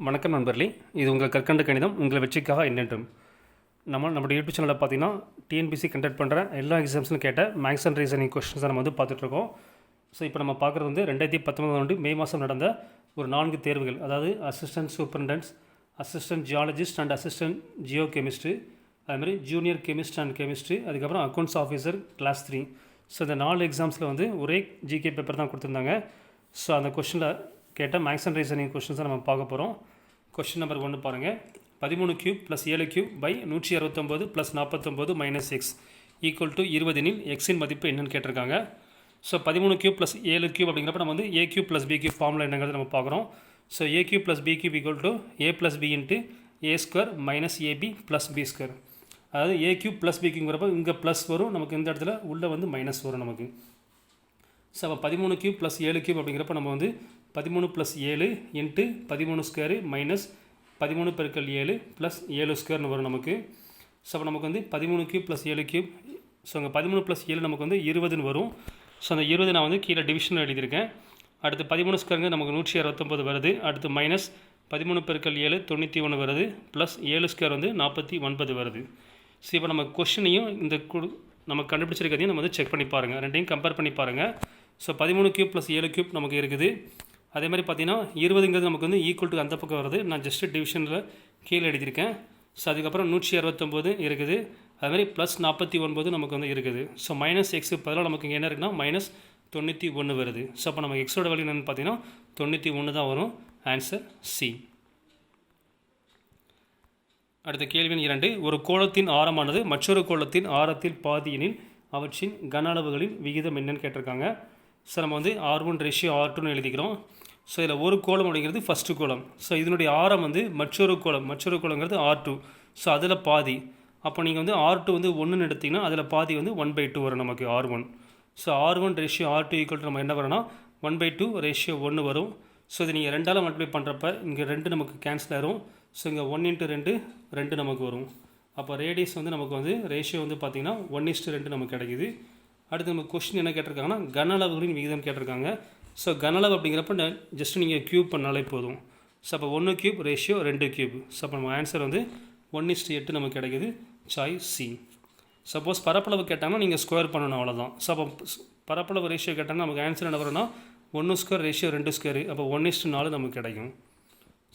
வணக்கம் நண்பர்களே, இது உங்கள் கற்கண்டு கணிதம் உங்களை வெற்றிக்காக என்னென்றும். நம்மளோட யூடியூப் சேனலில் பார்த்தீங்கன்னா டிஎன்பிசி கண்டக்ட் பண்ணுற எல்லா எக்ஸாம்ஸ்லையும் கேட்ட மேக்ஸ் அண்ட் ரீசனிங் கொஸ்டின்ஸ் தான் நம்ம பார்த்துட்ருக்கோம். ஸோ இப்போ நம்ம பார்க்குறது 2019 மே மாதம் நடந்த ஒரு 4 தேர்வுகள், அதாவது assistant superintendents, assistant geologist and assistant geochemistry, அதுமாதிரி ஜூனியர் கெமிஸ்ட் அண்ட் கெமிஸ்ட்ரி, அதுக்கப்புறம் அக்கௌண்ட்ஸ் ஆஃபீஸர் கிளாஸ் 3. ஸோ இந்த 4 எக்ஸாம்ஸில் ஒரே ஜிகே பேப்பர் தான் கொடுத்துருந்தாங்க. ஸோ அந்த கொஸ்டினில் கேட்ட மேக்ஸ் அண்ட் ரீசனிங் கொஸ்டின்ஸ் தான் நம்ம பார்க்க போகிறோம். கொஸ்டின் நம்பர் 1 பாருங்கள். 13 cube plus 7 cube by 169 plus 49 minus x equal to 20 எனில் எக்ஸின் மதிப்பு என்னன்னு கேட்டிருக்காங்க. ஸோ 13 கியூப் ப்ளஸ் 7 கியூப் அப்படிங்கிறப்ப நம்ம A cube plus B cube formula என்னங்கிறது நம்ம பார்க்குறோம். So A cube plus B cube equal to A plus B into A square minus AB plus B square. அதாவது ஏ கியூப் ப்ளஸ் பி கியூங்கிறப்ப இங்கே plus வரும், நமக்கு இந்த இடத்துல உள்ளே மைனஸ் வரும் நமக்கு. ஸோ அப்போ 13 கியூப் ப்ளஸ் 7 கியூப் அப்படிங்கிறப்ப நம்ம 13 ப்ளஸ் 7 இன்ட்டு 13 ஸ்கொயரு மைனஸ் 13 பெருக்கல் 7 ப்ளஸ் 7 ஸ்கொயர்னு வரும் நமக்கு. ஸோ அப்போ நமக்கு 13 கியூப் ப்ளஸ் 7 கியூப், ஸோ அங்கே 13 ப்ளஸ் 7 நமக்கு 20ன்னு வரும். ஸோ அந்த 20 நான் கீழே டிவிஷனில் எழுதியிருக்கேன். அடுத்து 13 ஸ்கொயருங்க நமக்கு 169 வருது. அடுத்து மைனஸ் 13 பெருக்கல் 7 91 வருது, ப்ளஸ் 7 ஸ்கொயர் 49 வருது. ஸோ இப்போ நம்ம கொஷினையும் இந்த நம்ம கண்டுபிடிச்சிருக்கிறதையும் நம்ம செக் பண்ணி பாருங்கள், ரெண்டையும் கம்பேர் பண்ணி பாருங்கள். ஸோ 13 கியூப் ப்ளஸ் 7 கியூப் நமக்கு இருக்குது. அதே மாதிரி பார்த்தீங்கன்னா 20ங்கிறது நமக்கு ஈக்குவல் டு அந்த பக்கம் வருது, நான் ஜஸ்ட்டு டிவிஷனில் கீழே எழுதியிருக்கேன். ஸோ அதுக்கப்புறம் 169 இருக்குது, அதுமாதிரி ப்ளஸ் 49 நமக்கு இருக்குது. ஸோ மைனஸ் எக்ஸுக்கு பதிலாக நமக்கு இங்கே என்ன இருக்குன்னா மைனஸ் 91 வருது. ஸோ அப்போ நம்ம எக்ஸோட வேல்யூ என்னென்னு பார்த்தீங்கன்னா 91 தான் வரும். Answer C. அடுத்த கேள்வி 2. ஒரு கோளத்தின் ஆரமானது மற்றொரு கோளத்தின் ஆரத்தில் பாதியெனில் அவற்றின் கன அளவுகளின் விகிதம் என்னன்னு கேட்டிருக்காங்க. ஸோ நம்ம R1 ரேஷியோ R2ன்னு எழுதிக்கிறோம். ஸோ இதில் ஒரு கோளம் அப்படிங்கிறது ஃபஸ்ட்டு கோளம். ஸோ இதனுடைய ஆரம் மற்றொரு கோளங்கிறது R2. ஸோ அதில் பாதி. அப்போ நீங்கள் R2 1ன்னு எடுத்திங்கன்னா அதில் பாதி 1/2 வரும் நமக்கு R1. So R1 ratio R2 equal to நம்ம என்ன வரோன்னா 1/2 ரேஷியோ 1 வரும். ஸோ இது நீங்கள் 2ஆல் மல்டிப்ளை பண்ணுறப்ப இங்கே 2 நமக்கு கேன்சல் ஆயிரும். ஸோ இங்கே 1 × 2 2 நமக்கு வரும். அப்போ ரேடியஸ் நமக்கு ரேஷியோ பார்த்தீங்கன்னா 1:2 நமக்கு கிடைக்குது. அடுத்து நம்ம கொஸ்டின் என்ன கேட்டிருக்காங்கன்னா கன அளவுகளின் விகிதம் கேட்டிருக்காங்க. ஸோ கன அளவு அப்படிங்கிறப்ப ஜஸ்ட் நீங்கள் க்யூப் பண்ணாலே போதும். ஸோ அப்போ 1 கியூப் ரேஷியோ 2 கியூப். ஸோ அப்போ நம்ம ஆன்சர் 1:8 நமக்கு கிடைக்குது. Choice C. சப்போஸ் பரப்பளவு கேட்டாங்கன்னா நீங்கள் ஸ்கொயர் பண்ணணும், அவ்வளோதான். ஸோ அப்போ பரப்பளவு ரேஷியோ கேட்டாங்கன்னா நமக்கு ஆன்சர் என்ன வரும்னா 1 ஸ்கொயர் ரேஷியோ 2 ஸ்கொயர், அப்போ 1:4 நமக்கு கிடைக்கும்.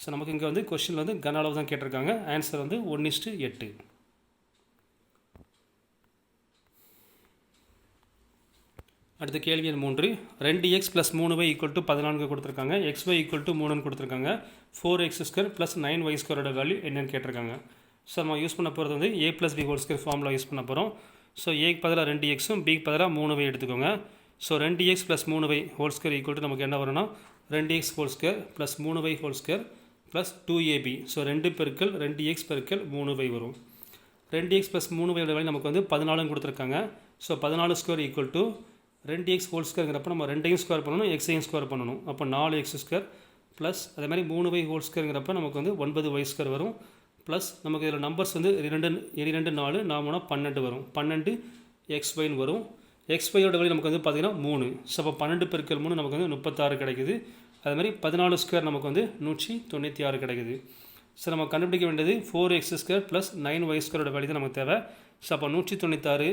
ஸோ நமக்கு இங்கே கொஸ்டினில் கன அளவு தான் கேட்டிருக்காங்க. ஆன்சர் 1:8. அடுத்த கேள்வி 3. 2x + 3y = 14 கொடுத்துருக்காங்க. xy = 3ன்னு கொடுத்துருக்காங்க. 4x² + 9y² வேல்யூ என்னன்னு கேட்டிருக்காங்க. ஸோ நம்ம யூஸ் பண்ண போகிறது a + b² ஃபார்முலா யூஸ் பண்ண போகிறோம். ஸோ ஏக்கு பதிலாக 2xம் பிக்கு பதிலாக 3y எடுத்துக்கோங்க. ஸோ 2x + 3y² ஈக்குவல் நமக்கு என்ன வரும்னா 2x² + 3y² + 2ab. ஸோ 2 பெருக்கல் 2x பெருக்கல் 3y வரும். 2x + 3y வேல்யூ நமக்கு 14 கொடுத்துருக்காங்க. ஸோ 14² ஈக்குவல் டு 2x² நம்ம 2ஐயும் ஸ்கொயர் பண்ணணும், எக்ஸையும் ஸ்கொயர் பண்ணணும். அப்போ 4x² ப்ளஸ் அதே மாதிரி 3y² நமக்கு 9y² வரும். ப்ளஸ் நமக்கு இதில் நம்பர்ஸ் 2 4 4 12 வரும். 12 xyன்னு வரும். xyயோட வேல்யூ நமக்கு பார்த்தீங்கன்னா 3. ஸோ அப்போ 12 பெருக்கல் 3 நமக்கு 36 கிடைக்குது. அது மாதிரி 14² நமக்கு 196 கிடைக்குது. ஸோ நம்ம கண்டுபிடிக்க வேண்டியது 4x² + 9y² வேல்யூ தான் நமக்கு தேவை. ஸோ அப்போ 196,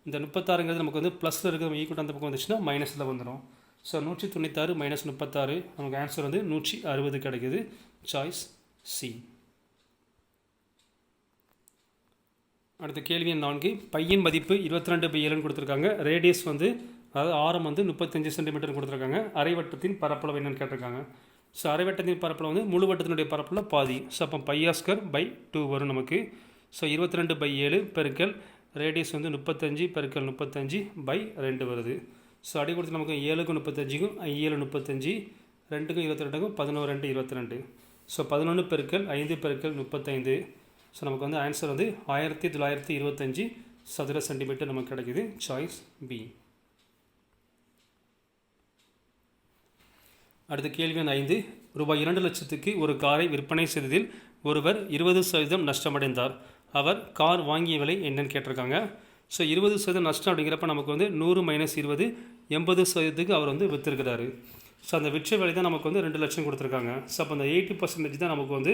இந்த 36ங்கிறது நமக்கு ப்ளஸில் இருக்கிற ஈக்குவல் அந்த பக்கம் வந்துச்சுன்னா மைனஸில் வந்துடும். ஸோ 196 - 36 நமக்கு ஆன்சர் 160 கிடைக்குது. Choice C. அடுத்த கேள்வி 4. பையின் மதிப்பு 22/7 கொடுத்துருக்காங்க. ரேடியஸ் அதாவது ஆரம் 35 சென்டிமீட்டர் கொடுத்துருக்காங்க. அரைவட்டத்தின் பரப்பளவு என்னன்னு கேட்டிருக்காங்க. ஸோ அரைவட்டத்தின் பரப்பளவு முழு வட்டத்தினுடைய பரப்பளவு பாதி. ஸோ அப்போ πr²/2 வரும் நமக்கு. ஸோ 22/7 பெருக்கல் ரேடியஸ் 35 பெருக்கல் 35/2 வருது. ஸோ அடி கொடுத்து நமக்கு 7க்கும் 35க்கும் 7 35, 2க்கும் 22க்கும் 11 2 22. ஸோ 11 பெருக்கல் 5 பெருக்கல் 35. ஸோ நமக்கு ஆன்சர் 1925 சதுர சென்டிமீட்டர் நமக்கு கிடைக்குது. Choice B. அடுத்த கேள்வி 5. ரூபாய் 2 லட்சத்துக்கு ஒரு காரை விற்பனை செய்ததில் ஒருவர் 20% நஷ்டமடைந்தார். அவர் கார் வாங்கிய விலை என்னன்னு கேட்டிருக்காங்க. ஸோ 20% நஷ்டம் அப்படிங்கிறப்ப நமக்கு 100 - 20 80%க்கு அவர் விற்றுருக்கிறாரு. ஸோ அந்த விற்ற விலை தான் நமக்கு வந்து 2 லட்சம் கொடுத்துருக்காங்க. ஸோ அப்போ அந்த 80% தான் நமக்கு வந்து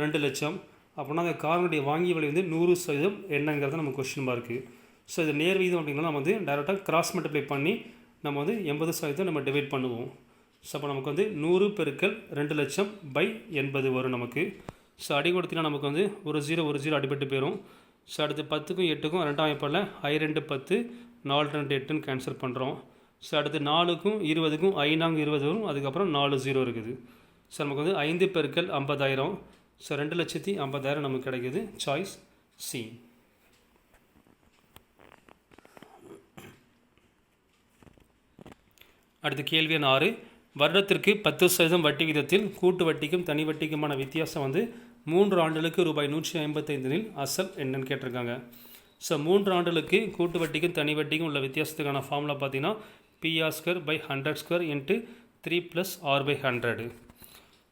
2 லட்சம். அப்படின்னா அந்த காரினுடைய வாங்கிய விலை வந்து 100% என்னங்கிறது நம்ம கொஸ்டின் மார்க்கு. ஸோ இது நேர் விகிதம் அப்படின்னா நம்ம வந்து டைரெக்டாக கிராஸ் மல்டிப்ளை பண்ணி நம்ம வந்து 80% நம்ம டிவைட் பண்ணுவோம். ஸோ அப்போ நமக்கு வந்து 100 பெருக்கல் 2 லட்சம் பை 80 வரும் நமக்கு. ஸோ அடி கொடுத்தினா நமக்கு வந்து ஒரு 0 அடிபட்டு போயிடும். ஸோ அடுத்து 10க்கும் 8க்கும் 2ஆம் வாய்ப்பாடில் I2 10 4 2 8ன்னு கேன்சல் பண்ணுறோம். ஸோ அடுத்து 4க்கும் 20க்கும் 5 20 வரும். அதுக்கப்புறம் 4 0 இருக்குது. ஸோ நமக்கு வந்து 5 பெருக்கல் 50,000. ஸோ 2,50,000 நமக்கு கிடைக்குது. Choice C. அடுத்து கேள்வி எண் 6. வருடத்திற்கு 10% வட்டி விகிதத்தில் கூட்டு வட்டிக்கும் தனி வட்டிக்குமான வித்தியாசம் வந்து 3 ஆண்டுகளுக்கு ரூபாய் 155 அசல் என்னன்னு கேட்டிருக்காங்க. ஸோ 3 ஆண்டுகளுக்கு கூட்டு வட்டிக்கும் தனி வட்டிக்கும் உள்ள வித்தியாசத்துக்கான ஃபார்முலா பார்த்தீங்கன்னா PR/100² இன்ட்டு 3 + R/100.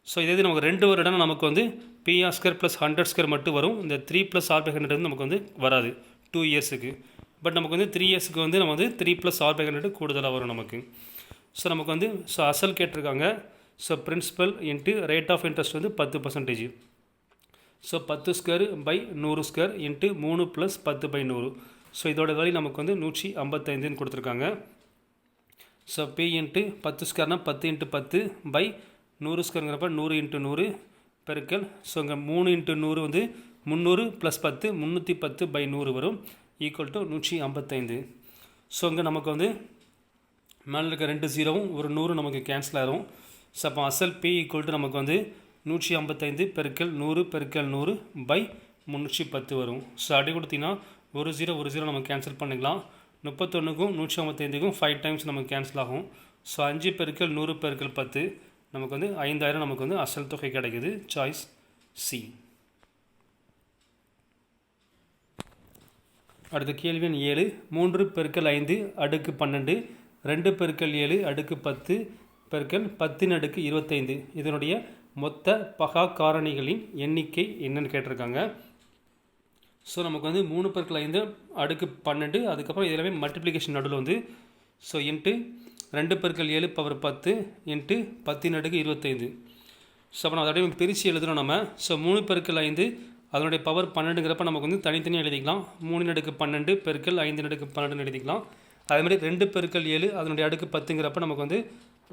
ஸோ இதே நமக்கு 2 வருடம் நமக்கு வந்து PR² + 100² மட்டும் வரும். இந்த 3 + R/100 வந்து நமக்கு வந்து வராது 2 இயர்ஸுக்கு. பட் நமக்கு வந்து 3 இயர்ஸுக்கு வந்து நம்ம வந்து 3 + R/100 கூடுதலாக வரும் நமக்கு. ஸோ நமக்கு வந்து அசல் கேட்டிருக்காங்க. So principal into rate of interest வந்து 10%. So 10²/100² into 3 + 10/100. ஸோ இதோட வேல்யூ நமக்கு வந்து 155ன்னு கொடுத்துருக்காங்க. ஸோ P இன்ட்டு 10² 10 × 10/100²ங்கிறப்ப 100 × 100 பெருக்கல். ஸோ இங்கே 3 × 100 வந்து 300 + 10 310/100 வரும் ஈக்குவல் டு 155. ஸோ இங்கே நமக்கு வந்து மேலே இருக்க 2 0வும் ஒரு 100 நமக்கு கேன்சல் ஆகிரும். ஸோ அப்போ அசல் P ஈக்குவல் டு நமக்கு வந்து 155 பெருக்கல் 100 பெருக்கல் 100/310 வரும். ஸோ அடி கொடுத்தீங்கன்னா ஒரு 0 நம்ம கேன்சல் பண்ணிக்கலாம். 31க்கும் 155க்கும் 5 டைம்ஸ் நமக்கு கேன்சல் ஆகும். ஸோ 5 பெருக்கல் 100 பெருக்கல் 10 நமக்கு வந்து 5000 நமக்கு வந்து அசல் தொகை கிடைக்குது. Choice C. அடுத்த கேள்வி எண் 7. 3 பெருக்கல் 5 அடுக்கு 12 2 பெருக்கல் 7 அடுக்கு 10 பெருக்கல் 10 அடுக்கு 25 இதனுடைய மொத்த பகா காரணிகளின் எண்ணிக்கை என்னன்னு கேட்டிருக்காங்க. ஸோ நமக்கு வந்து 3 பெருக்கல் 5 அடுக்கு 12 அதுக்கப்புறம் இதெல்லாமே மல்டிப்ளிகேஷன் நடுவில் வந்து ஸோ இன்ட்டு 2 பெருக்கல் 7 பவர் 10 இன்ட்டு 10 அடுக்கு 25. ஸோ அப்போ நம்ம அதோடய பிரித்து எழுதுகிறோம் நம்ம. ஸோ 3 பெருக்கல் 5 அதனுடைய பவர் 12ங்கிறப்ப நமக்கு வந்து தனித்தனியாக எழுதிக்கலாம். 3 அடுக்கு 12 பெருக்கல் 5 அடுக்கு 12 எழுதிக்கலாம். அதேமாதிரி 2 பெருக்கல் 7 அதனுடைய அடுக்கு 10ங்கிறப்ப நமக்கு வந்து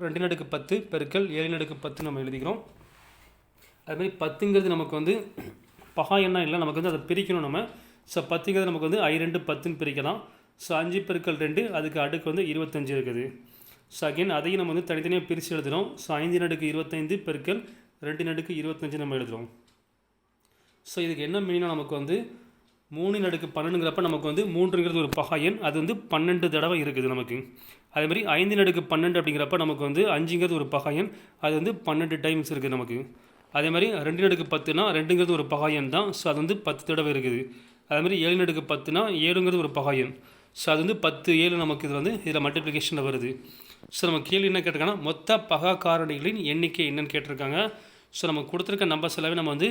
2 அடுக்கு 10 பெருக்கல் 7 அடுக்கு 10 நம்ம எழுதிக்கிறோம். அதுமாதிரி 10ங்கிறது நமக்கு வந்து பகா எண்ணா இல்லை, நமக்கு வந்து அதை பிரிக்கணும் நம்ம. ஸோ 10ங்கிறது நமக்கு வந்து I2 10ன்னு பிரிக்கலாம். ஸோ 5 பெருக்கல் 2 அதுக்கு அடுக்கு வந்து 25 இருக்குது. ஸோ அகைன் அதையும் நம்ம வந்து தனித்தனியாக பிரித்து எழுதுகிறோம். ஸோ 5 அடுக்கு 25 பெருக்கல் 2 அடுக்கு 25 நம்ம எழுதுகிறோம். ஸோ இதுக்கு என்ன மீனிங், நமக்கு வந்து 3 அடுக்கு 12ங்கிறப்ப நமக்கு வந்து 3ங்கிறது ஒரு பகா எண், அது வந்து 12 தடவை இருக்குது நமக்கு. அதேமாதிரி 5 அடுக்கு 12 அப்படிங்கிறப்ப நமக்கு வந்து 5ங்கிறது ஒரு பகா எண், அது வந்து 12 டைம்ஸ் இருக்குது நமக்கு. அதே மாதிரி 2 அடுக்கு 10னா 2ங்கிறது ஒரு பகா எண் தான். ஸோ அது வந்து 10 தடவை இருக்குது. அதேமாதிரி 7 அடுக்கு 10னா 7ங்கிறது ஒரு பகா எண். ஸோ அது வந்து 10 7 நமக்கு இது வந்து இதில் மல்டிப்ளிகேஷனில் வருது. ஸோ நம்ம கேள்வி என்ன கேட்டிருக்காங்கன்னா மொத்த பகா காரணிகளின் எண்ணிக்கை என்னன்னு கேட்டிருக்காங்க. ஸோ நம்ம கொடுத்துருக்க நம்பர்ஸ் எல்லாமே நம்ம வந்து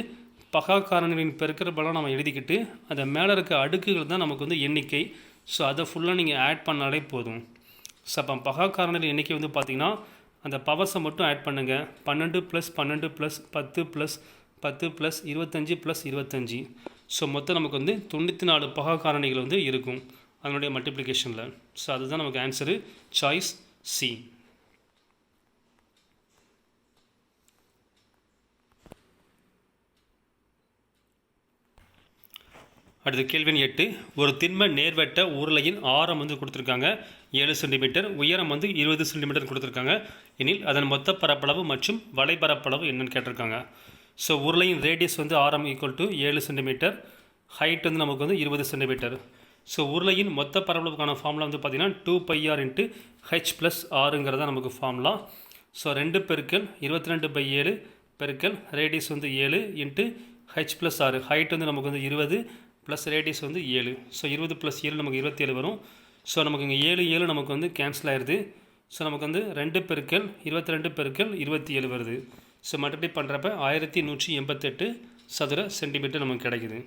பகா காரணிகளின் பெருக்கிற பலம் நம்ம எழுதிக்கிட்டு அந்த மேலே இருக்க அடுக்குகள் தான் நமக்கு வந்து எண்ணிக்கை. ஸோ அதை ஃபுல்லாக நீங்கள் ஆட் பண்ணாலே போதும். ஸோ அப்போ பகா காரணிகளின் எண்ணிக்கை வந்து பார்த்திங்கன்னா அந்த பவர்ஸை மட்டும் ஆட் பண்ணுங்கள். 12 + 12 + 10 + 10 + 25 + 25. ஸோ மொத்தம் நமக்கு வந்து 94 பகா காரணிகள் வந்து இருக்கும் அதனுடைய மல்டிப்ளிகேஷனில். ஸோ அதுதான் நமக்கு ஆன்சரு. Choice C. அடுத்த கேள்வி 8. ஒரு திண்ம நேர்வட்ட உருளையின் ஆரம் வந்து கொடுத்துருக்காங்க 7 சென்டிமீட்டர், உயரம் வந்து 20 சென்டிமீட்டர் கொடுத்துருக்காங்க. எனில் அதன் மொத்த பரப்பளவு மற்றும் வலைப்பரப்பளவு என்னன்னு கேட்டிருக்காங்க. ஸோ உருளையின் ரேடியஸ் வந்து ஆரம் ஈக்குவல் டு 7 சென்டிமீட்டர், ஹைட் வந்து நமக்கு வந்து 20 சென்டிமீட்டர். ஸோ உருளையின் மொத்த பரப்பளவுக்கான ஃபார்முலா வந்து பார்த்திங்கன்னா 2πr × h + rங்கிறதா நமக்கு ஃபார்முலா. ஸோ 2 பெருக்கல் 22/7 பெருக்கல் ரேடியஸ் வந்து 7 இன்ட்டு h + r, ஹைட் வந்து நமக்கு வந்து 20 ப்ளஸ் ரேடியஸ் வந்து 7. ஸோ 20 + 7 நமக்கு 27 வரும். ஸோ நமக்கு இங்கே 7 7 நமக்கு வந்து கேன்சல் ஆயிடுது. ஸோ நமக்கு வந்து 2 பெருக்கல் 22 பெருக்கல் 27 வருது. ஸோ மல்டிப்ளை பண்ணுறப்ப 1188 சதுர சென்டிமீட்டர் நமக்கு கிடைக்குது.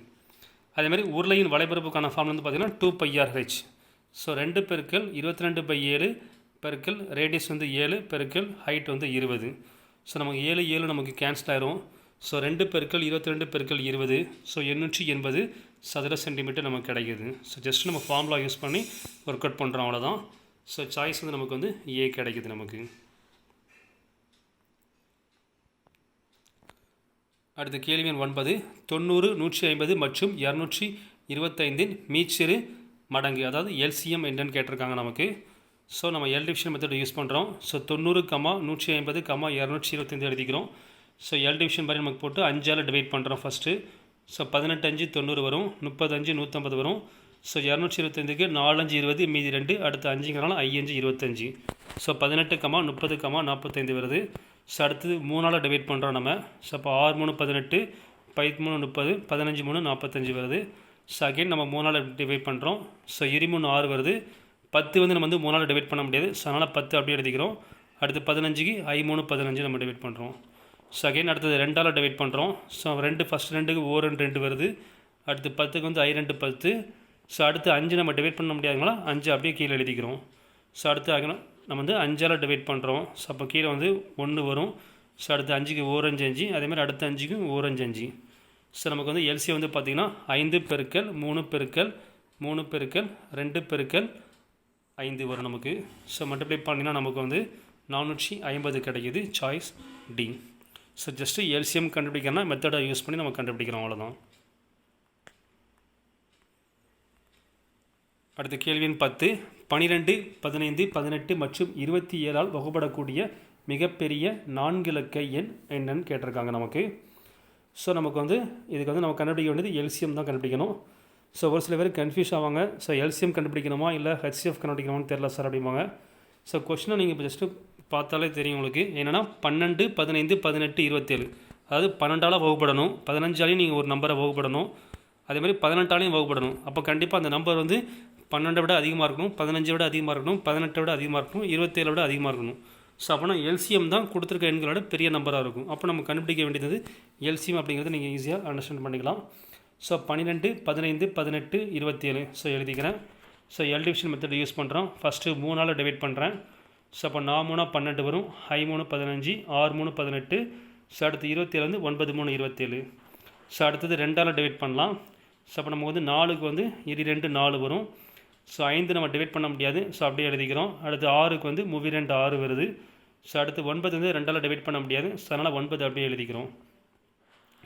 அதேமாதிரி உருளையின் வலைப்பரப்புக்கான ஃபார்ம் வந்து பார்த்திங்கன்னா 2πrh. ஸோ 2 பெருக்கல் 22/7 பெருக்கல் ரேடியஸ் வந்து 7 பெருக்கல் ஹைட் வந்து 20. ஸோ நமக்கு 7 7 நமக்கு கேன்சல் ஆயிரும். ஸோ 2 பெருக்கல் 22 பெருக்கல் 20, ஸோ 880 சதுர சென்டிமீட்டர் நமக்கு கிடைக்குது. ஸோ ஜஸ்ட் நம்ம ஃபார்முலா யூஸ் பண்ணி ஒர்க் அவுட் பண்ணுறோம், அவ்வளோதான். ஸோ சாய்ஸ் வந்து நமக்கு வந்து ஏ கிடைக்குது நமக்கு. அடுத்த கேள்வி எண் 9. 90, 150 மற்றும் 225 மீச்சிறு மடங்கு, அதாவது எல்சிஎம் என்னன்னு கேட்டிருக்காங்க நமக்கு. ஸோ நம்ம எல் டிவிஷன் மெத்தட் யூஸ் பண்ணுறோம். ஸோ 90, 150, 225 எழுதிக்கிறோம். ஸோ எல் டிவிஷன் மாதிரி நமக்கு போட்டு 5ஆல் டிவைட் பண்ணுறோம் ஃபஸ்ட்டு. ஸோ 18 5 90 வரும், 35 150 வரும். ஸோ 225க்கு 4 5 20, மீதி 2, அடுத்து 5ங்கிறனால 5 25. ஸோ 18, 30, 45 வருது. ஸோ அடுத்தது 3ஆல் டிவைட் பண்ணுறோம் நம்ம. ஸோ அப்போ 6 3 18, 13 30, 15 3 45 வருது. ஸோ அகைன் நம்ம 3ஆல் டிவைட் பண்ணுறோம். ஸோ 23 6 வருது. 10 வந்து நம்ம வந்து 3ஆல் டிவைட் பண்ண முடியாது. ஸோ அதனால் 10 அப்படியே எழுதிக்கிறோம். அடுத்து 15க்கு I 3 15 நம்ம டிவைட் பண்ணுறோம். ஸோ அகைன் அடுத்தது 2ஆல் டிவைட் பண்ணுறோம். ஸோ 2 ஃபஸ்ட் 2க்கு O 2 2 வருது. அடுத்து 10க்கு வந்து I 2 10. ஸோ அடுத்து 5 நம்ம டிவைட் பண்ண முடியாதுங்களா, 5 அப்படியே கீழே எழுதிக்கிறோம். ஸோ அடுத்து நம்ம வந்து 5ஆல் டிவைட் பண்ணுறோம். ஸோ அப்போ கீழே வந்து 1 வரும். ஸோ அடுத்து 5க்கு O 5 5, அதேமாதிரி அடுத்த 5க்கு O 5 5. ஸோ நமக்கு வந்து எல்சிஎம் வந்து பார்த்திங்கன்னா 5 பெருக்கல் 3 பெருக்கல் 3 பெருக்கல் 2 பெருக்கல் 5 வரும் நமக்கு. ஸோ மல்டிப்ளை பண்ணினா நமக்கு வந்து 450 கிடைக்கிது. Choice D. So just LCM கண்டுபிடிக்கிறனா மெத்தடை யூஸ் பண்ணி நம்ம கண்டுபிடிக்கிறோம், அவ்வளோதான். அடுத்த கேள்வி எண் 10. 12, 15, 18 மற்றும் 27ஆல் வகுப்படக்கூடிய மிகப்பெரிய 4 இலக்க எண் என்னன்னு கேட்டிருக்காங்க நமக்கு. ஸோ நமக்கு வந்து இதுக்கு வந்து நம்ம கண்டுபிடிக்க வேண்டியது எல்சிஎம் தான் கண்டுபிடிக்கணும். ஸோ ஒரு சில பேர் கன்ஃபியூஸ் ஆவாங்க. ஸோ எல்சிஎம் கண்டுபிடிக்கணுமா இல்லை ஹெச்சிஎஃப் கண்டுபிடிக்கணுமான்னு தெரில சார் அப்படிம்பாங்க. ஸோ கொஸ்டினை நீங்கள் இப்போ ஜஸ்ட்டு பார்த்தாலே தெரியும் உங்களுக்கு. என்னென்னா 12, 15, 18, 27, அதாவது 12ஆல் வகுப்படணும், 15ஆலையும் நீங்கள் ஒரு நம்பரை வகுப்படணும், அதே மாதிரி 18ஆலையும் வகுப்படணும். அப்போ கண்டிப்பாக அந்த நம்பர் வந்து 12 விட அதிகமாக இருக்கணும், 15 விட அதிகமாக இருக்கணும், 18 விட அதிகமாக இருக்கணும், 27 விட அதிகமாக இருக்கணும். ஸோ அப்போனா எல்சிஎம் தான் கொடுத்துருக்க எண்களோட பெரிய நம்பராக இருக்கும். அப்போ நம்ம கண்டுபிடிக்க வேண்டியது எல்சிஎம் அப்படிங்கிறது நீங்கள் ஈஸியாக அண்டர்ஸ்டாண்ட் பண்ணிக்கலாம். ஸோ 12, 15, 18, 27 ஸோ எழுதிக்கிறேன். So L division method use பண்ணுறோம். ஃபஸ்ட்டு 3ஆல் டிவைட் பண்ணுறேன். ஸோ அப்போ 4 3 12 வரும், I 3 15, 6 3 18. ஸோ அடுத்து 27 வந்து 9 3 27. ஸோ அடுத்தது 2ஆல் டிவைட் பண்ணலாம். ஸோ அப்போ நமக்கு வந்து 4க்கு வந்து 2 4 வரும். ஸோ 5 நம்ம டிவைட் பண்ண முடியாது. ஸோ அப்படியே எழுதிக்கிறோம். அடுத்து 6க்கு வந்து 2 6 வருது. ஸோ அடுத்து 9 வந்து 2ஆல் டிவைட் பண்ண முடியாது. ஸோ அதனால் 9 அப்படியே எழுதிக்கிறோம்.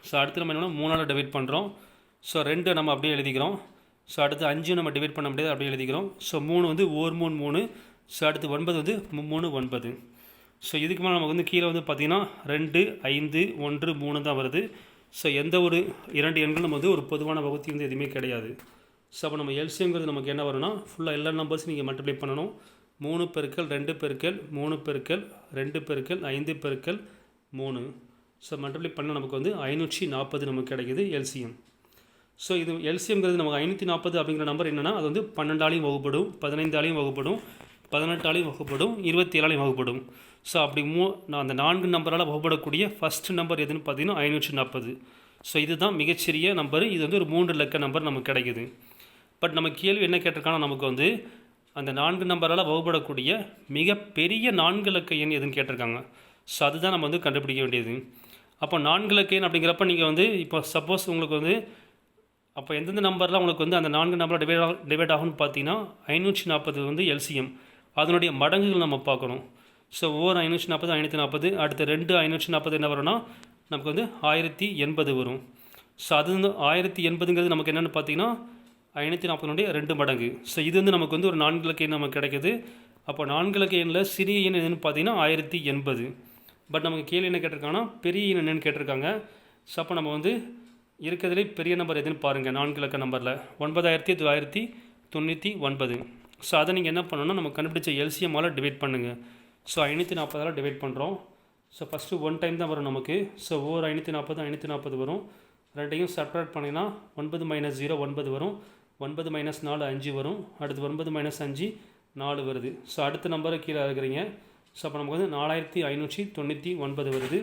ஸோ அடுத்து நம்ம என்னென்னா 3ஆல் டிவைட் பண்ணுறோம். ஸோ 2 நம்ம அப்படியே எழுதிக்கிறோம். ஸோ அடுத்து 5 நம்ம டிவைட் பண்ண முடியாது, அப்படியே எழுதிக்கிறோம். ஸோ 3 வந்து 1 3 3. ஸோ அடுத்து 9 வந்து 3 9. ஸோ இதுக்கு மேலே நமக்கு வந்து கீழே வந்து பார்த்திங்கன்னா 2 5 1 3 தான் வருது. ஸோ எந்த ஒரு 2 எண்களும் நம்ம வந்து ஒரு பொதுவான வகுத்தி வந்து எதுவுமே கிடையாது. ஸோ அப்போ நம்ம எல்சிஎம்ங்கிறது நமக்கு என்ன வரும்னா ஃபுல்லாக எல்லா நம்பர்ஸும் நீங்கள் மல்டிப்ளை பண்ணணும். 3 பெருக்கல் 2 பெருக்கல் 3 பெருக்கல் 2 பெருக்கல் 5 பெருக்கல் 3. ஸோ மல்டிப்ளை பண்ணால் நமக்கு வந்து 540 நமக்கு கிடைக்கிது எல்சிஎம். ஸோ இது எல்சிஎம்ங்கிறது நமக்கு 540 அப்படிங்கிற நம்பர் என்னென்னா அது வந்து 12ஆலையும் வகுப்படும், 15ஆலையும் வகுப்படும், 18ஆலையும் வகுப்படும், 27ஆலையும் வகுப்படும். ஸோ அப்படி அந்த 4 நம்பரால் வகுப்படக்கூடிய ஃபஸ்ட் நம்பர் எதுன்னு பார்த்தீங்கன்னா 540. ஸோ இதுதான் மிகச்சிறிய நம்பர். இது வந்து ஒரு 3 இலக்க நம்பர் நமக்கு கிடைக்குது. பட் நம்ம கேள்வி என்ன கேட்டிருக்காங்கன்னா நமக்கு வந்து அந்த 4 நம்பரால் வகுப்படக்கூடிய மிகப்பெரிய 4 இலக்க எண் எதுன்னு கேட்டிருக்காங்க. ஸோ அதுதான் நம்ம வந்து கண்டுபிடிக்க வேண்டியது. அப்போ 4 இலக்க எண் அப்படிங்கிறப்ப நீங்கள் வந்து இப்போ சப்போஸ் உங்களுக்கு வந்து அப்போ எந்தெந்த நம்பர்லாம் உங்களுக்கு வந்து அந்த 4 நம்பரில் டிவைட் ஆகும்னு பார்த்தீங்கன்னா 540 வந்து எல்சிஎம். அதனுடைய மடங்குகள் நம்ம பார்க்கணும். ஸோ ஓர் 540 540, அடுத்து 2 540 என்ன வரும்னா நமக்கு வந்து 1080 வரும். ஸோ அது வந்து 1080ங்கிறது நமக்கு என்னென்னு பார்த்தீங்கன்னா 540 2 மடங்கு. ஸோ இது வந்து நமக்கு வந்து ஒரு 4 இலக்க எண் நமக்கு கிடைக்குது. அப்போ 4 இலக்க எண்ணில் சிறிய எண் எதுன்னு பார்த்தீங்கன்னா 1080. பட் நமக்கு கேள்வி என்ன கேட்டிருக்காங்கன்னா பெரிய எண் என்னென்னு கேட்டிருக்காங்க. ஸோ அப்போ நம்ம வந்து இருக்கிறதுலே பெரிய நம்பர் எதுன்னு பாருங்கள். 4 இலக்க நம்பரில் 9999. ஸோ அதை நீங்கள் என்ன பண்ணணும்னா நம்ம கண்டுபிடிச்ச எல்சிஎம்மால் டிவைட் பண்ணுங்கள். ஸோ 540ஆல் டிவைட் பண்ணுறோம். ஸோ ஃபஸ்ட்டு 1 டைம் தான் வரும் நமக்கு. ஸோ ஓர் 540 540 வரும். ரெண்டையும் செப்பரேட் பண்ணிங்கன்னா 9 - 0 9 வரும். 9 - 4 5 வரும். அடுத்து 9 - 5 4 வருது. ஸோ அடுத்த நம்பரை கீழே இருக்கிறீங்க. ஸோ அப்போ நமக்கு வந்து 4599 வருது.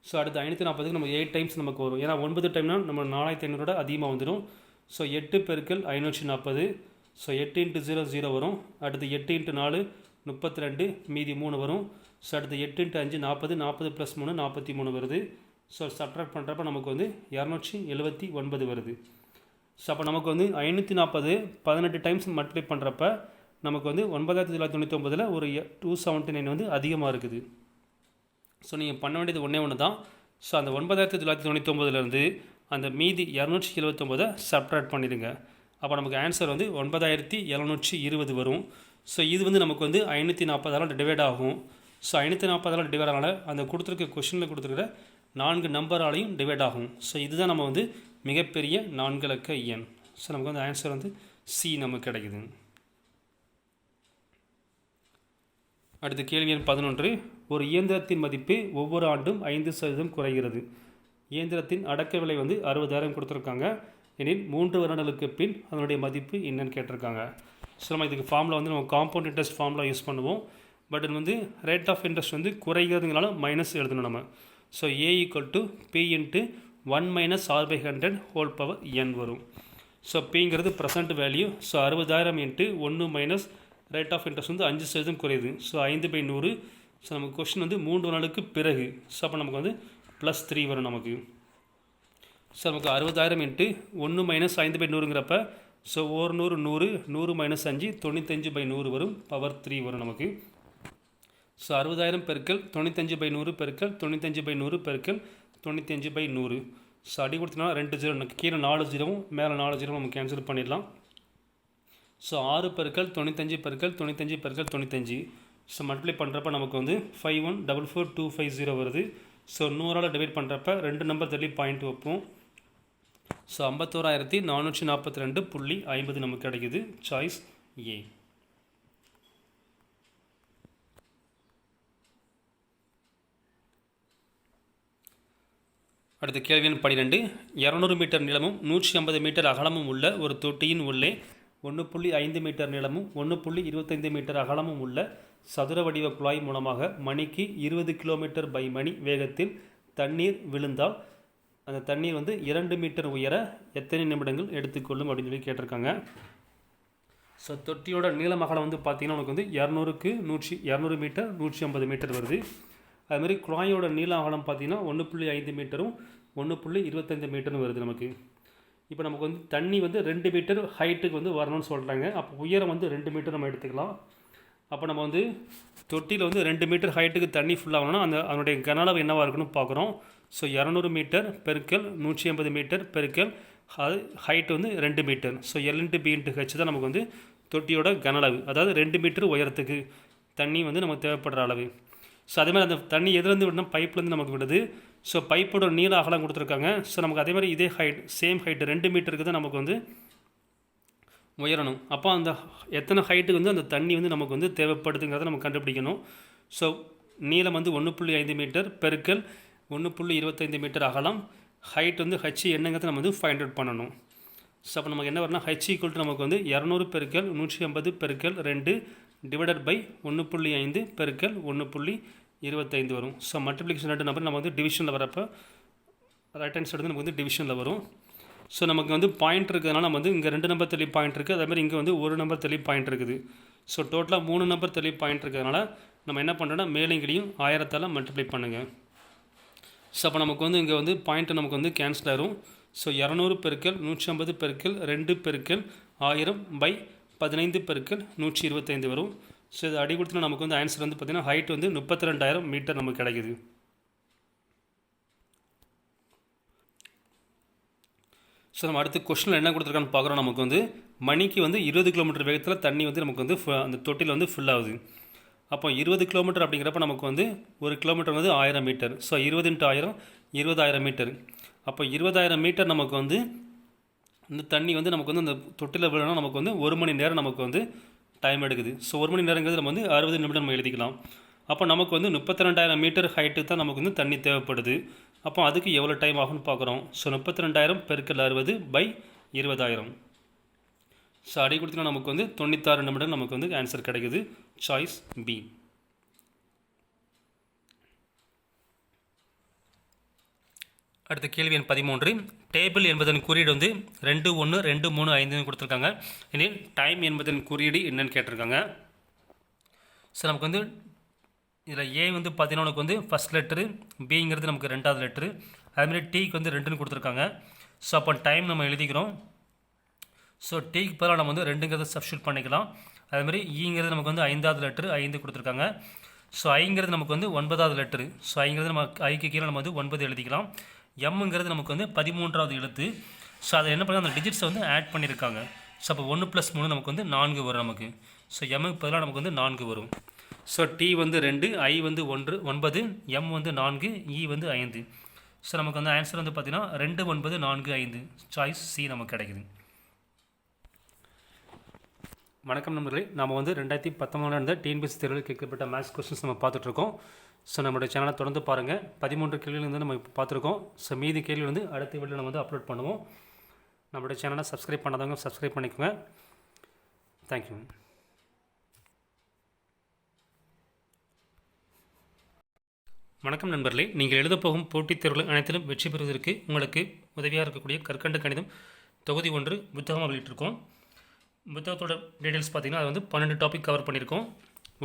ஸோ அடுத்து 540க்கு நம்ம 8 டைம்ஸ் நமக்கு வரும். ஏன்னா 9 டைம்னா நம்ம 4500 அதிகமாக வந்துடும். ஸோ 8 பெருக்கல் 540. ஸோ 8 × 0 0 வரும். அடுத்து 8 × 4 32 மீதி 3 வரும். ஸோ அடுத்து 8 × 5 40, 40 + 3 43 வருது. ஸோ சப்ட்ராக்ட் பண்ணுறப்ப நமக்கு வந்து 279 வருது. ஸோ அப்போ நமக்கு வந்து 540 18 டைம்ஸ் மல்டிப்ளை பண்ணுறப்ப நமக்கு வந்து 9999 ஒரு 279 வந்து அதிகமாக இருக்குது. ஸோ நீங்கள் பண்ண வேண்டியது ஒன்று தான். ஸோ அந்த 9999 அந்த மீதி 279 சப்ட்ராக்ட் பண்ணிடுங்க. அப்போ நமக்கு ஆன்சர் வந்து 9720 வரும். ஸோ இது வந்து நமக்கு வந்து 540 டிவைட் ஆகும். ஸோ 540 டிவைட் ஆனால அந்த கொடுத்துருக்க கொஷனில் கொடுத்துருக்கிற 4 நம்பராலையும் டிவைட் ஆகும். ஸோ இதுதான் நம்ம வந்து மிகப்பெரிய 4 இலக்க எண். ஸோ நமக்கு வந்து ஆன்சர் வந்து சி நமக்கு கிடைக்குது. அடுத்து கேள்வி எண் 11. ஒரு இயந்திரத்தின் மதிப்பு ஒவ்வொரு ஆண்டும் 5% குறைகிறது. இயந்திரத்தின் அடக்க விலை வந்து 60,000 கொடுத்துருக்காங்க. எனில் 3 வருடங்களுக்கு பின் அதனுடைய மதிப்பு என்னன்னு கேட்டிருக்காங்க. ஸோ நம்ம இதுக்கு ஃபார்முலா வந்து நம்ம காம்பவுண்ட் இன்ட்ரெஸ்ட் ஃபார்முலா யூஸ் பண்ணுவோம். பட் இது வந்து ரேட் ஆஃப் இன்ட்ரெஸ்ட் வந்து குறைகிறதுனால மைனஸ் எழுதணும் நம்ம. So A = P × 1 - R/100 whole power n வரும். ஸோ Pங்கிறது present value. So 60,000 × 1 - rate of interest வந்து 5% குறையுது. ஸோ 5/100. ஸோ நமக்கு கொஸ்டின் வந்து 3 நாளுக்கு பிறகு. ஸோ அப்போ நமக்கு வந்து +3 வரும் நமக்கு. ஸோ நமக்கு 60,000 × 1 - 5/100ங்கிறப்ப ஸோ 100 100 100 - 5 95/100 வரும். பவர் 3 வரும் நமக்கு. ஸோ 60,000 × 95/100 × 95/100 × 95/100. ஸோ அடி கொடுத்தனா 2 0 கீழே 4 0 மேலே 4 0 நம்ம கேன்சல் பண்ணிடலாம். ஸோ 6 × 95 × 95 × 95. ஸோ மல்டிப்ளை பண்ணுறப்ப நமக்கு வந்து 51444250 வருது. ஸோ 100ஆல் டிவைட் பண்ணுறப்ப 2 நம்பர் தள்ளி பாயிண்ட் வைப்போம். ஸோ 51,442.50 நமக்கு கிடைக்குது. சாய்ஸ் ஏ. அடுத்த கேள்வி எண் 12. 200 மீட்டர் நீளமும் 150 மீட்டர் அகலமும் உள்ள ஒரு தொட்டியின் உள்ளே 1.5 மீட்டர் நீளமும் 1.25 மீட்டர் அகலமும் உள்ள சதுர வடிவ குழாய் மூலமாக மணிக்கு 20 km/மணி வேகத்தில் தண்ணீர் விழுந்தால் அந்த தண்ணீர் வந்து 2 மீட்டர் உயர எத்தனை நிமிடங்கள் எடுத்துக்கொள்ளும் அப்படின்னு சொல்லி கேட்டிருக்காங்க. ஸோ தொட்டியோட நீளம் அகலம் வந்து பார்த்திங்கன்னா உனக்கு வந்து 200 மீட்டர் 150 மீட்டர் வருது. அதுமாதிரி குழாயோட நீள அகலம் பார்த்திங்கன்னா 1.5 மீட்டரும் 1.25 மீட்டரும் வருது நமக்கு. இப்போ நமக்கு வந்து தண்ணி வந்து 2 மீட்டர் ஹைட்டுக்கு வந்து வரணும்னு சொல்கிறாங்க. அப்போ உயரம் வந்து 2 மீட்டர் நம்ம எடுத்துக்கலாம். அப்போ நம்ம வந்து தொட்டியில் வந்து 2 மீட்டர் ஹைட்டுக்கு தண்ணி ஃபுல்லாகணும்னா அதனுடைய கன அளவு என்னவாக இருக்குன்னு பார்க்குறோம். ஸோ 200 மீட்டர் பெருக்கல் 150 மீட்டர் பெருக்கல் ஹைட் வந்து 2 metre. So L × B × H தான் நமக்கு வந்து தொட்டியோட கன அளவு. அதாவது 2 மீட்டர் உயரத்துக்கு தண்ணி வந்து நமக்கு தேவைப்படுற அளவு. ஸோ அதேமாதிரி அந்த தண்ணி எதுலேருந்து விடணும், பைப்லேருந்து நமக்கு விடுது. ஸோ பைப்போட நீள அகலம் கொடுத்துருக்காங்க. ஸோ நமக்கு அதே மாதிரி இதே ஹைட் சேம் ஹைட்டு 2 மீட்டருக்கு தான் நமக்கு வந்து உயரணும். அப்போ அந்த எத்தனை ஹைட்டுக்கு வந்து அந்த தண்ணி வந்து நமக்கு வந்து தேவைப்படுதுங்கிறத நம்ம கண்டுபிடிக்கணும். ஸோ நீளம் வந்து 1.5 மீட்டர் பெருக்கல் 1.25 மீட்டர் அகலம், ஹைட் வந்து H என்னங்கிறத நம்ம வந்து ஃபைண்ட் அவுட் பண்ணணும். ஸோ அப்போ நமக்கு என்ன வரணும், H = நமக்கு வந்து 200 பெருக்கல் 150 பெருக்கல் 2 டிவைடட் பை 1.5 பெருக்கல் 1.25 வரும். ஸோ மல்டிப்ளிகேஷன் 2 நம்பர் நம்ம வந்து டிவிஷனில் வரப்போ ரைட் ஹேண்ட் சைடு வந்து நமக்கு வந்து டிவிஷனில் வரும். ஸோ நமக்கு வந்து பாயிண்ட் இருக்கிறதுனால நம்ம வந்து இங்கே 2 நம்பர் தள்ளி பாயிண்ட் இருக்குது. அதேமாதிரி இங்கே வந்து 1 நம்பர் தள்ளி பாயிண்ட் இருக்குது. ஸோ டோட்டலாக 3 நம்பர் தள்ளி பாயிண்ட் இருக்கிறதுனால நம்ம என்ன பண்ணுறோன்னா மேலேங்களையும் 1000ஆல் மல்டிப்ளை பண்ணுங்கள். ஸோ அப்போ நமக்கு வந்து இங்கே வந்து பாயிண்ட்டு நமக்கு வந்து கேன்சல் ஆகிரும். ஸோ 200 பெருக்கல் 150 பெருக்கல் 2 பெருக்கல் 1000 பை 15 பெருக்கல் 125 வரும். ஸோ இது அடி கொடுத்தனா நமக்கு வந்து ஆன்சர் வந்து பார்த்திங்கன்னா ஹைட் வந்து 32,000 மீட்டர் நமக்கு கிடைக்குது. ஸோ நம்ம அடுத்து கொஸ்டினில் என்ன கொடுத்துருக்கான்னு பார்க்குறோம். நமக்கு வந்து மணிக்கு வந்து 20 கிலோமீட்டர் வேகத்தில் தண்ணி வந்து நமக்கு வந்து அந்த தொட்டியில் வந்து ஃபில் ஆகுது. அப்போ 20 கிலோமீட்டர் அப்படிங்கிறப்ப நமக்கு வந்து 1 கிலோமீட்டர் வந்து 1000 மீட்டர். So 20 × 1000 20,000 metre. அப்போ 20,000 மீட்டர் நமக்கு வந்து இந்த தண்ணி வந்து நமக்கு வந்து அந்த தொட்டியில் விழணும் நமக்கு வந்து 1 மணி நேரம் நமக்கு வந்து டைம் எடுக்குது. ஸோ 1 மணி நேரங்கிறது நம்ம வந்து 60 நிமிடம் நம்ம எழுதிக்கலாம். அப்போ நமக்கு வந்து 32,000 மீட்டர் ஹைட்டு தான் நமக்கு வந்து தண்ணி தேவைப்படுது. அப்போ அதுக்கு எவ்வளோ டைம் ஆகும்னு பார்க்குறோம். ஸோ 32,000 பெருக்கல் 60 பை 20,000. ஸோ அடி கொடுத்தீங்கன்னா நமக்கு வந்து 96 நிமிடம் நமக்கு வந்து ஆன்சர் கிடைக்குது. Choice B. அடுத்த கேள்வி எண் 13. டேபிள் என்பதன் குறியீடு வந்து 2 1 2 3 5 கொடுத்துருக்காங்க. இனி டைம் என்பதன் குறியீடு என்னன்னு கேட்டிருக்காங்க. ஸோ நமக்கு வந்து இதில் ஏ வந்து பார்த்தீங்கன்னா உனக்கு வந்து ஃபஸ்ட் லெட்ரு, பிங்கிறது நமக்கு ரெண்டாவது லெட்ரு, அதுமாதிரி டீக்கு வந்து 2ன்னு கொடுத்துருக்காங்க. ஸோ அப்போ டைம் நம்ம எழுதிக்கிறோம். ஸோ டீக்கு பதிலாக நம்ம வந்து 2ங்கிறத சப்ஸ்டியூட் பண்ணிக்கலாம். அதுமாதிரி ஈங்கிறது நமக்கு வந்து 5வது லெட்ரு, 5 கொடுத்துருக்காங்க. ஸோ ஐங்கிறது நமக்கு வந்து 9வது லெட்ரு. ஸோ ஐங்கிறது நம்ம ஐக்கு கீழே நம்ம வந்து 9 எழுதிக்கலாம். எம்ங்கிறது நமக்கு வந்து 13வது எழுத்து. ஸோ அதை என்ன பண்ணி அந்த டிஜிட்ஸை வந்து ஆட் பண்ணியிருக்காங்க. ஸோ அப்போ 1 + 3 நமக்கு வந்து 4 வரும் நமக்கு. ஸோ எம்முக்கு பதிலாக நமக்கு வந்து 4 வரும். ஸோ டி வந்து 2, ஐ வந்து 9, எம் வந்து 4, இ வந்து 5. ஸோ நமக்கு வந்து ஆன்சர் வந்து பார்த்திங்கன்னா 2, 9, 4, 5. சாய்ஸ் சி நமக்கு கிடைக்குது. வணக்கம் நண்பர்களே, நாம் வந்து 2019 நடந்த டிஎன்பிஎஸ்சி தேர்வில் கேட்கப்பட்ட மேத்ஸ் கொஸ்டின்ஸ் நம்ம பார்த்துட்ருக்கோம். ஸோ நம்மளுடைய சேனலை தொடர்ந்து பாருங்கள். 13 கேள்விகள் வந்து நம்ம இப்போ பார்த்துருக்கோம். ஸோ மீதி கேள்வி வந்து அடுத்த வீடியோவில் நம்ம வந்து அப்லோட் பண்ணுவோம். நம்மளுடைய சேனலை சப்ஸ்கிரைப் பண்ணாதவங்க சப்ஸ்கிரைப் பண்ணிக்கோங்க. தேங்க்யூ. வணக்கம் நண்பர்களே, நீங்கள் எழுதப்போகும் போட்டித் தேர்வுகள் அனைத்திலும் வெற்றி பெறுவதற்கு உங்களுக்கு உதவியாக இருக்கக்கூடிய கற்கண்டு கணிதம் தொகுதி 1 புத்தகமாக வெளியிட்டிருக்கோம். புத்தகத்தோட டீட்டெயில்ஸ் பார்த்திங்கன்னா அது வந்து 12 டாபிக் கவர் பண்ணியிருக்கோம்.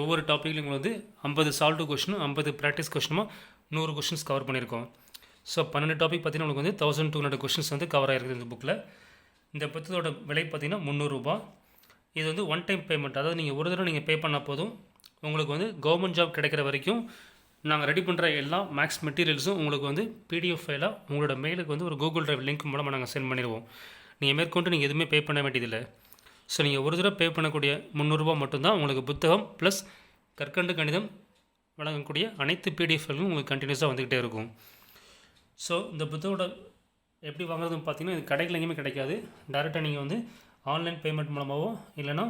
ஒவ்வொரு டாப்பிக்லையும் வந்து 50 சால்வ் கொஷினும் 50 ப்ராக்டிஸ் கொஷினுமாக 100 கொஷின்ஸ் கவர் பண்ணியிருக்கோம். ஸோ 12 டாபிக் பார்த்திங்கன்னா உங்களுக்கு வந்து 1200 கொஷின்ஸ் வந்து கவர் ஆகிருக்குது இந்த புக்கில். இந்த புத்தகத்தோட விலை பார்த்திங்கன்னா 300 ரூபா. இது வந்து ஒன் டைம் பேமெண்ட், அதாவது நீங்கள் ஒரு தடவை நீங்கள் பே பண்ணால் போதும். உங்களுக்கு வந்து கவர்மெண்ட் ஜாப் கிடைக்கிற வரைக்கும் நாங்கள் ரெடி பண்ணுற எல்லா மேக்ஸ் மெட்டீரியல்ஸும் உங்களுக்கு வந்து பிடிஎஃப் ஃபைலாக உங்களோட மெயிலுக்கு வந்து ஒரு கூகுள் டிரைவ் லிங்க் மூலமாக நாங்கள் சென்ட் பண்ணிடுவோம். நீங்கள் மேற்கொண்டு நீங்கள் எதுவுமே பே பண்ண வேண்டியதில்லை. ஸோ நீங்கள் ஒரு தடவை பே பண்ணக்கூடிய 300 ரூபா மட்டும்தான் உங்களுக்கு புத்தகம் ப்ளஸ் கற்கண்டு கணிதம் வழங்கக்கூடிய அனைத்து பிடிஎஃப் ஃபைலும் உங்களுக்கு கண்டினியூஸாக வந்துக்கிட்டே இருக்கும். ஸோ இந்த புத்தகோட எப்படி வாங்குறதுன்னு பார்த்தீங்கன்னா இது கடைகள் எங்கேயுமே கிடைக்காது. டேரெக்டாக நீங்கள் வந்து ஆன்லைன் பேமெண்ட் மூலமாகவோ இல்லைனா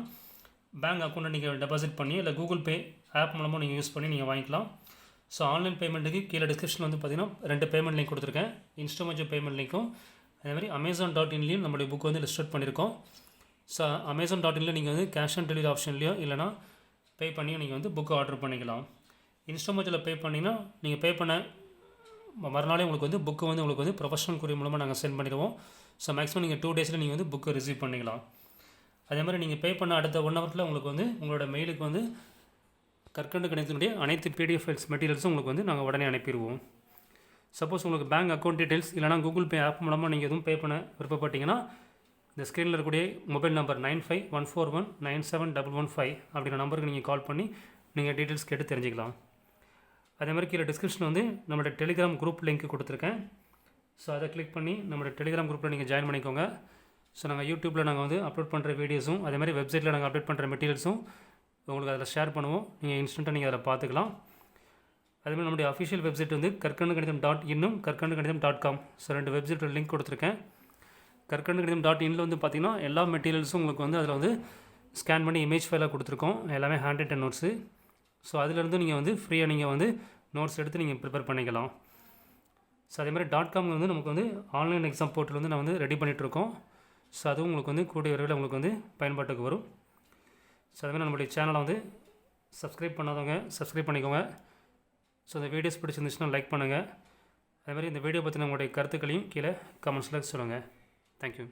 பேங்க் அக்கௌண்ட்டை நீங்கள் டெபாசிட் பண்ணி இல்லை கூகுள் பே ஆப் மூலமாக நீங்கள் யூஸ் பண்ணி நீங்கள் வாங்கிக்கலாம். ஸோ ஆன்லைன் பேமெண்ட்டுக்கு கீழே டிஸ்கிரிப்ஷனில் வந்து பார்த்திங்கன்னா 2 பேமெண்ட் லிங்க் கொடுத்துருக்கேன். இன்ஸ்டாமேஜோ பேமெண்ட் லிங்க்கும் அதேமாதிரி Amazon.inலையும் நம்மளுடைய புக் வந்து லிஸ்ட் அவுட் பண்ணியிருக்கோம். ஸோ Amazon.inல நீங்கள் வந்து கேஷ் ஆன் டெலிவரி ஆப்ஷன்லையோ இல்லைனா பே பண்ணி நீங்கள் வந்து புக்கு ஆர்டர் பண்ணிக்கலாம். இன்ஸ்டாமேஜில் பே பண்ணிங்கன்னா நீங்கள் பே பண்ண மறுநாளே உங்களுக்கு வந்து புக்கு வந்து உங்களுக்கு வந்து ப்ரொஃபஷனல் கொரியர் மூலமாக நாங்கள் சென்ட் பண்ணிடுவோம். ஸோ மேக்ஸிமம் நீங்கள் 2 டேஸில் நீங்கள் வந்து புக்கு ரிசீவ் பண்ணிக்கலாம். அதே மாதிரி நீங்கள் பே பண்ண அடுத்த 1 ஹவரில் உங்களுக்கு வந்து உங்களோட மெயிலுக்கு வந்து கற்கண்டு கணிதத்தினுடைய அனைத்து பிடிஎஃப் ஃபைல்ஸ் மெட்டீரியல்ஸும் உங்களுக்கு வந்து நாங்கள் உடனே அனுப்பிடுவோம். சப்போஸ் உங்களுக்கு பேங்க் அக்கௌண்ட் டீட்டெயில்ஸ் இல்லைனா கூகுள் பே ஆப் மூலமாக நீங்கள் எதுவும் பே பண்ண விருப்பப்பட்டீங்கன்னா இந்த ஸ்க்ரீனில் இருக்கக்கூடிய மொபைல் நம்பர் 9514197115 அப்படிங்கிற நம்பருக்கு நீங்கள் கால் பண்ணி நீங்கள் டீட்டெயில்ஸ் கேட்டு தெரிஞ்சுக்கலாம். அதே மாதிரி கீழே டிஸ்கிரிப்ஷனில் வந்து நம்மளோட டெலிகிராம் குரூப் லிங்க் கொடுத்துருக்கேன். ஸோ அதை கிளிக் பண்ணி நம்மளோட டெலிகிராம் குரூப்பில் நீங்கள் ஜாயின் பண்ணிக்கோங்க. ஸோ நாங்கள் யூடியூப்பில் நாங்கள் வந்து அப்லோட் பண்ணுற வீடியோஸும் அதே மாதிரி வெப்சைட்டில் நாங்கள் அப்டேட் பண்ணுற மெட்டீரியல்ஸும் உங்களுக்கு அதில் ஷேர் பண்ணுவோம். நீங்கள் இன்ஸ்டண்ட்டாக நீங்கள் அதில் பார்த்துக்கலாம். அதேமாதிரி நம்முடைய அஃபிஷியல் வெப்சைட் வந்து கற்கண்டு கணிதம் .in கற்கண்டு கணிதம் .com. ஸோ 2 வெப்சைட்டில் லிங்க் கொடுத்துருக்கேன். கற்கண்டு கணிதம் .inல வந்து பார்த்திங்கன்னா எல்லா மெட்டீரியல்ஸும் உங்களுக்கு வந்து அதில் வந்து ஸ்கேன் பண்ணி இமேஜ் ஃபைலாக கொடுத்துருக்கோம். எல்லாமே ஹேண்ட் ரிட்டன் நோட்ஸு. ஸோ அதிலேருந்து நீங்கள் வந்து ஃப்ரீயாக நீங்கள் வந்து நோட்ஸ் எடுத்து நீங்கள் ப்ரிப்பேர் பண்ணிக்கலாம். ஸோ அதேமாதிரி .com வந்து நமக்கு வந்து ஆன்லைன் எக்ஸாம் போர்ட்டல் வந்து நான் வந்து ரெடி பண்ணிகிட்ருக்கோம். ஸோ அதுவும் உங்களுக்கு வந்து கூடிய விரைவில் உங்களுக்கு வந்து பயன்பாட்டுக்கு வரும். ஸோ அதுமாதிரி நம்மளுடைய சேனலை வந்து சப்ஸ்கிரைப் பண்ணாதவங்க சப்ஸ்கிரைப் பண்ணிக்கோங்க. ஸோ இந்த வீடியோஸ் பிடிச்சிருந்துச்சுன்னா லைக் பண்ணுங்கள். அதேமாதிரி இந்த வீடியோ பற்றின உங்களுடைய கருத்துக்களையும் கீழே கமெண்ட்ஸில் சொல்லுங்கள். தேங்க்யூ.